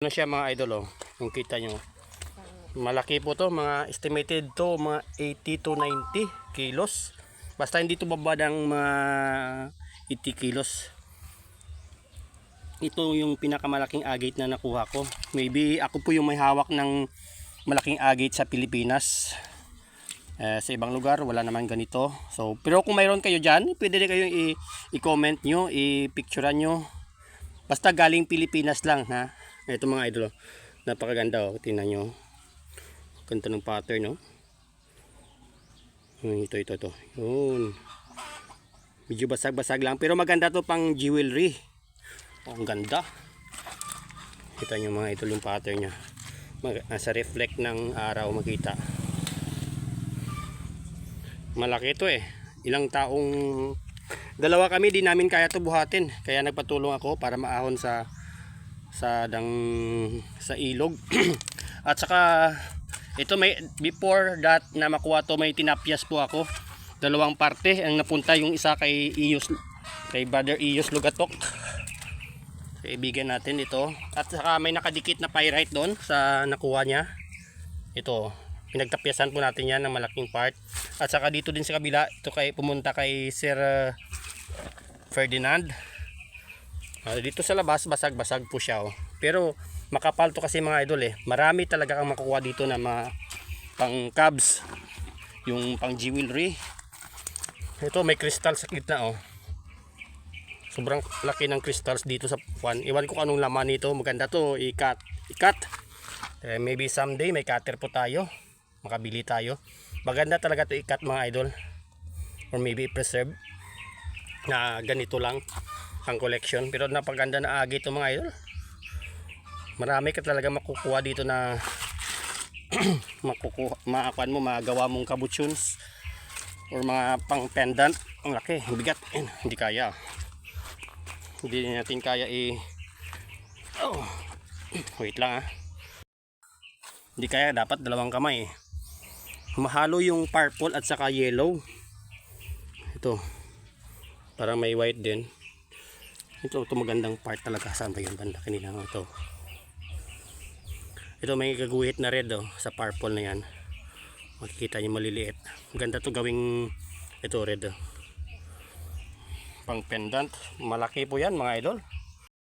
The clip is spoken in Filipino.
Ano siya mga idol, oh. Kung kita nyo. Malaki po to, mga estimated to mga 80 to 90 kilos. Basta hindi to baba ng mga 80 kilos. Ito yung pinakamalaking agate na nakuha ko. Maybe ako po yung may hawak ng malaking agate sa Pilipinas. Sa ibang lugar wala naman ganito. So, pero kung mayroon kayo dyan, pwede rin kayong i-comment nyo, i-picturean nyo. Basta galing Pilipinas lang, ha. Ito mga idol, napakaganda, oh. Tingnan nyo. Ganda ng pattern, no. Ito. Yun. Medyo basag-basag lang, pero maganda to pang jewelry. Oh, ang ganda. Kita nyo mga idol yung pattern nya. Nasa reflect ng araw makita. Malaki ito eh. Ilang taong dalawa kami, di namin kaya to buhatin. Kaya nagpatulong ako para maahon sa ilog. At saka ito, may before that na makuha to, may tinapyas po ako. Dalawang parte ang napunta, yung isa kay Brother Iyos Lugatok. Kaibigan natin ito. At saka may nakadikit na pyrite doon sa nakuha niya. Ito, pinagtapyasan po natin yan ng malaking part. At saka dito din sa kabila, ito pumunta kay Sir Ferdinand. Dito sa labas basag-basag po siya, oh. Pero makapal to kasi mga idol eh. Marami talaga kang makukuha dito na mga pang cabs, yung pang jewelry. Ito may crystal sa gitna, oh. Sobrang laki ng crystals dito sa puwan. Iwan ko anong laman nito. Maganda to, ikat. Maybe someday may cutter po tayo, makabili tayo. Maganda talaga to ikat mga idol, or maybe preserve na ganito lang ang collection. Pero napaganda na agi ito mga idol. Marami ka talaga makukuha dito na maakuan mo, magawa mong kabutyons or mga pang pendant. Ang laki, ang bigat. Hindi kaya. Hindi natin kaya wait lang, ha. Hindi kaya, dapat dalawang kamay. Mahalo yung purple at saka yellow. Ito, parang may white din. Ito magandang part talaga. Saan ba yung banda kanina? Ito may gaguhit na red, oh, sa purple na yan. Makikita nyo maliliit. Maganda to gawing ito red, oh. Pang pendant. Malaki po yan mga idol.